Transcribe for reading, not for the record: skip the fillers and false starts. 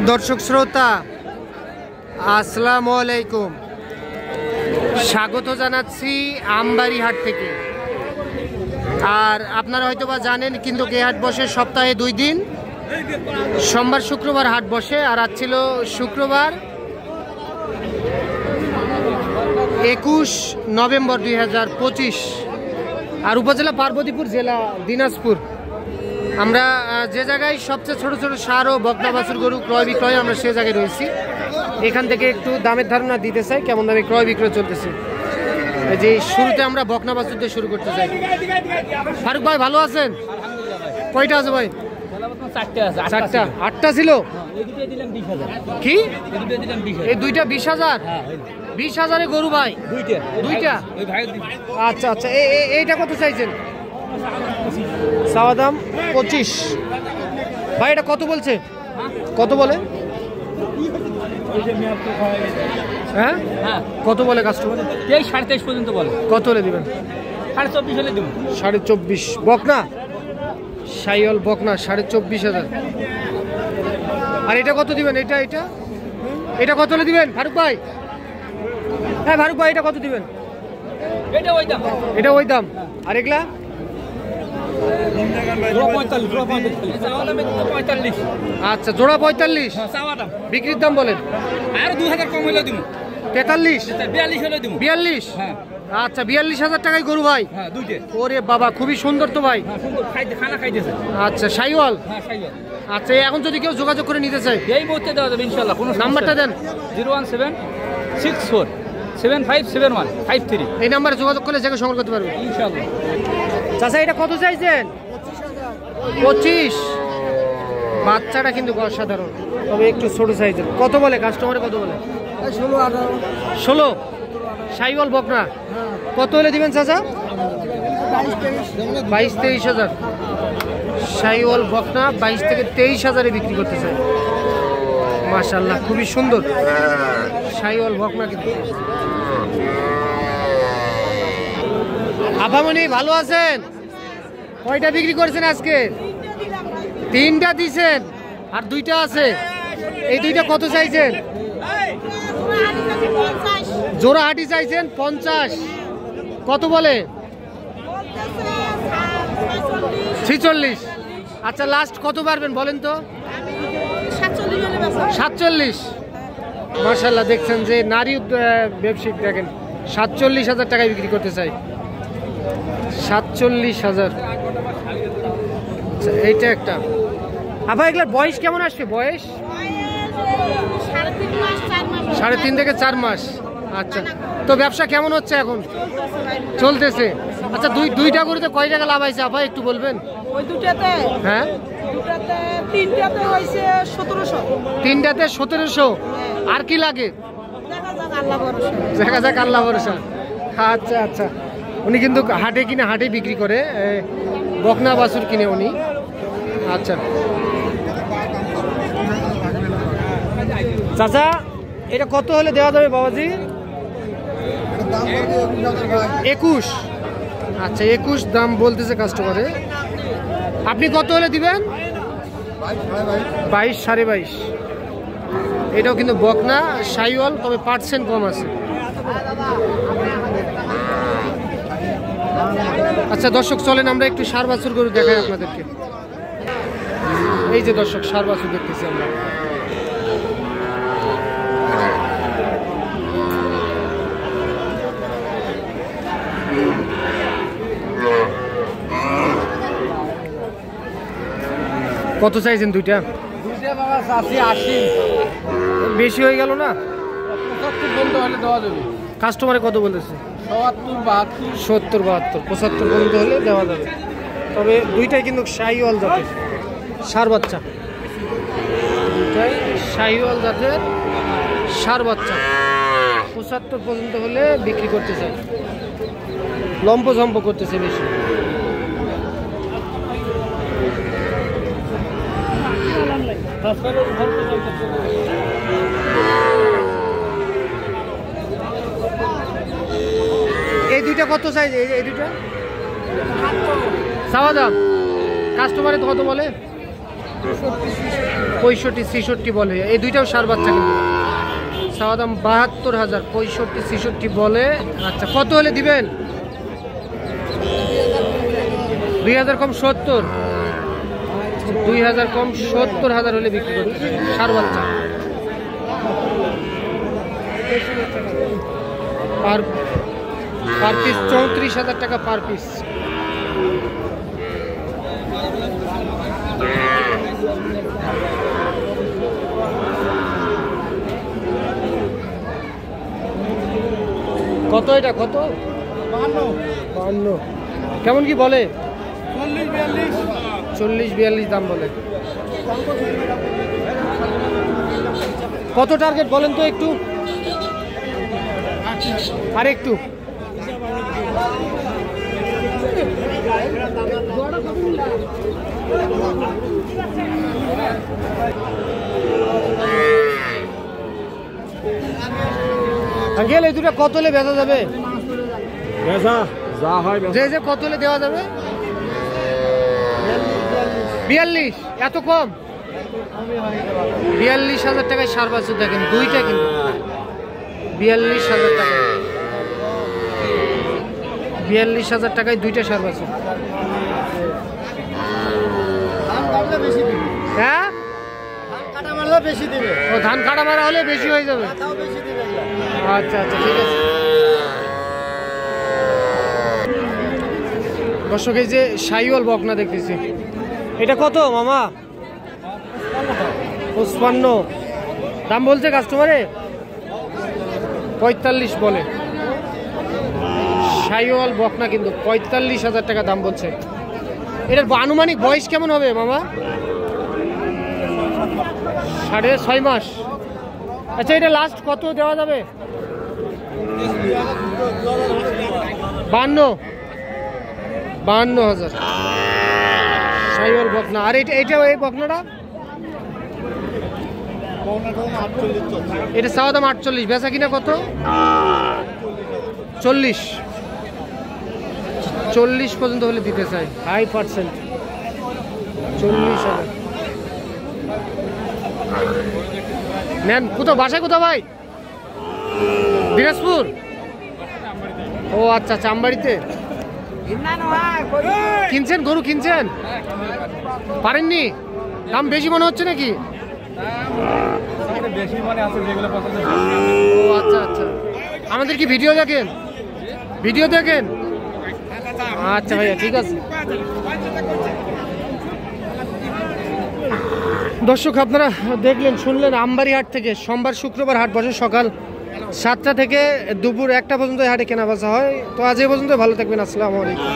দর্শক শ্রোতা আসসালামু আলাইকুম, স্বাগত জানাচ্ছি আমবাড়ি হাট থেকে। আর আপনারা হয়তো বা জানেন, কিন্তু এই হাট বসে সপ্তাহে 2 দিন, সোমবার শুক্রবার হাট বসে। আর আজ ছিল শুক্রবার 21 নভেম্বর 2025, আর উপজেলা পার্বতীপুর, জেলা দিনাজপুর। আমরা যে জায়গায় সবচেয়ে ছোট ছোট সার ও বকনা বাছুর গরু ক্রয় বিক্রয়, আমরা সে জায়গায় রয়েছি। এখান থেকে একটু দামের ধারণা দিতে চাই, কেমন দামে ক্রয় বিক্রয় চলতেছে। যে শুরুতে আমরা বকনা বাছুর দিয়ে শুরু করতে চাই। ফারুক ভাই ভালো আছেন? কয়টা আছে ভাই? 4টা। 8টা ছিল কি? এই 2টা 20,000? 20,000-এ গরু ভাই? 2টা। আচ্ছা আচ্ছা, এইটা কত চাইছেন? চাওয়া দাম 25। ভাই এটা কত বলছে? কত বলে? হ্যাঁ, কত বলে কাস্টমার? 23-23.5 পর্যন্ত বলে। কত হলে দিবেন? 24.5 হলে দেবো। 24.5 বকনা, সাইওয়াল বকনা 24,500। আর এটা কত দিবেন? এটা কত হলে দিবেন ফারুক ভাই? হ্যাঁ ফারুক ভাই, এটা কত দিবেন? এটা ওই দাম। আর এগুলা? আচ্ছা, জোড়া 45। বিক্রির দাম বলেন? আর 2000 কম হলে দিব। 43? 42 হলে দিব। 42? আচ্ছা, 42,000 টাকায় গরু ভাই? দুইটা। ওরে বাবা, খুবই সুন্দর তো ভাই। খানা খাইতেছে। আচ্ছা, সাইওয়াল? সাইওয়াল। আচ্ছা, এখন যদি কেউ যোগাযোগ করে নিতে চায় এই মুহূর্তে দেওয়া যাবে ইনশাআল্লাহ। কোন নাম্বারটা দেন। 01764757553। এই নাম্বারে যোগাযোগ করলে জায়গা সংগ্রহ করতে পারবে ইনশাআল্লাহ। চাচা এটা কত চাইছেন? 25। বাচ্চাটা কিন্তু অসাধারণ, তবে একটু ছোট সাইজের। কত বলে কাস্টমারে? কত বলে? 16। সাইওয়াল বকনা কত হলে দিবেন চাচা? 22-23,000। সাইওয়াল বকনা 22 থেকে 23,000-এ বিক্রি করতে চাই। মাশাআল্লাহ, খুবই সুন্দর সাইওয়াল বকনা। কিন্তু আপামনি ভালো আছেন? কয়টা বিক্রি করেছেন আজকে? 3টা দিছেন, আর 2টা আছে। এই 2টা কত চাইছেন? জোড়া হাটি চাইছেন 50। কত বলে? 46। আচ্ছা, লাস্ট কত পারবেন বলেন তো? 47। মাশাআল্লাহ, দেখছেন যে নারী ব্যবসায়িক, দেখেন 47,000 টাকায় বিক্রি করতে চাই। 47,000। আচ্ছা, এইটা একটা। আবার এগুলোর বয়স কেমন আসবে? বয়স 3.5 থেকে 4 মাস। আচ্ছা, তো ব্যবসা কেমন হচ্ছে এখন? চলতেছে। আচ্ছা, দুইটা গরুতে কয় টাকা লাভ হয়েছে আপা, একটু বলবেন? ওই দুটাতে? হ্যাঁ, তিনটাতে হয়েছে 1700। 3টাতে 1700। আর কি লাগে? দেখা যাক, আল্লাহ ভরসা। আচ্ছা আচ্ছা, উনি কিন্তু হাটে কিনে হাটে বিক্রি করে, বকনা বাছুর কিনে উনি। আচ্ছা চাচা, এটা কত হলে দেওয়া যাবে বাবাজি? 21। আচ্ছা, 21 দাম বলতেছে কাস্টমারে। আপনি কত হলে দিবেন? 22, 22.5। এটাও কিন্তু বকনা সাইওয়াল, তবে পার্সেন্ট কম আছে। আচ্ছা দর্শক, চলেন আমরা একটু ষাঁড় বাছুর গরু দেখাই আপনাদেরকে। এই যে দর্শক, ষাঁড় বাছুর দেখতেছি আমরা। কত চাইছেন 2টা? 2টা বাবা 80। বেশি হয়ে গেল না? 75 পর্যন্ত হলে দেওয়া যাবে। কাস্টমারে কত বলেছে? 70, 72, 70, 72, 75 পর্যন্ত হলে দেওয়া যাবে। তবে 2টাই কিন্তু সাইওয়াল জাতের ষাঁড় বাচ্চা। 2টাই সাইওয়াল জাতের ষাঁড় বাচ্চা। 75 পর্যন্ত হলে বিক্রি করতে চাই। লম্প ঝম্প করতেছে বেশি। এই 2টা কত চাইছে? এই 2টা চাওয়া দাম কাস্টমারে কত বলে? 65-66 বলে, এই দুইটাও সার বাচ্চা কিন্তু। চাওয়া দাম 72,000, 65-66 বলে। আচ্ছা, কত হলে দিবেন? 2000 কম 70, 2000 কম 70,000 হলে বিক্রি করি। সার বাচ্চা পার পিস 34,000 টাকা পার পিস। কত এটা? কত? 52। কেমন কি বলে? 40-42 দাম বলে। কত টার্গেট বলেন তো একটু, আর একটু। আঙ্কেল, এই দুটো কত হলে বেচা যাবে? যে কত হলে দেওয়া যাবে? 42। এত কম? 42,000 টাকায় সার বাছুর দেখেন, দুইটা কিন্তু 42,000 টাকা। 42,000 টাকায় দুইটা সার বাছুর। হ্যাঁ, ও ধান কাটা মারা হলে বেশি হয়ে যাবে। আচ্ছা আচ্ছা, ঠিক আছে। দর্শক, এই যে শাহিওয়াল বকনা দেখতেছি, এটা কত মামা? 55 দাম বলছে কাস্টমারে, 45 বলে। শাহিওয়াল বকনা কিন্তু 45,000 টাকা দাম বলছে। এটার আনুমানিক বয়স কেমন হবে মামা? 6.5 মাস। আচ্ছা, এটা লাস্ট কত দেওয়া যাবে? 52,000 শাহিওয়াল বকনা। আর এটা এই বকনাটা? এটা চাওয়া দাম 48, বেচা কিনা কত? 40 পর্যন্ত হলে দিতে চাই। হাই পার্সেন্ট, 40,000 নেন। কোথাও বাসায় কোথাও ভাই? দিনাজপুর। ও আচ্ছা, চামবাড়িতে কিনছেন গরু? কিনছেন, পারেননি? দাম বেশি মনে হচ্ছে নাকি? ও আচ্ছা আচ্ছা। আমাদের কি ভিডিও দেখেন? ভিডিও দেখেন? আচ্ছা ভাইয়া, ঠিক আছে। দর্শক, আপনারা দেখলেন শুনলেন আমবাড়ি হাট থেকে সোমবার শুক্রবার হাট বসে সকাল 7টা থেকে দুপুর 1টা পর্যন্ত হাটে কেনা বেচা হয়। তো আজ এই পর্যন্ত, ভালো থাকবেন, আসসালামু আলাইকুম।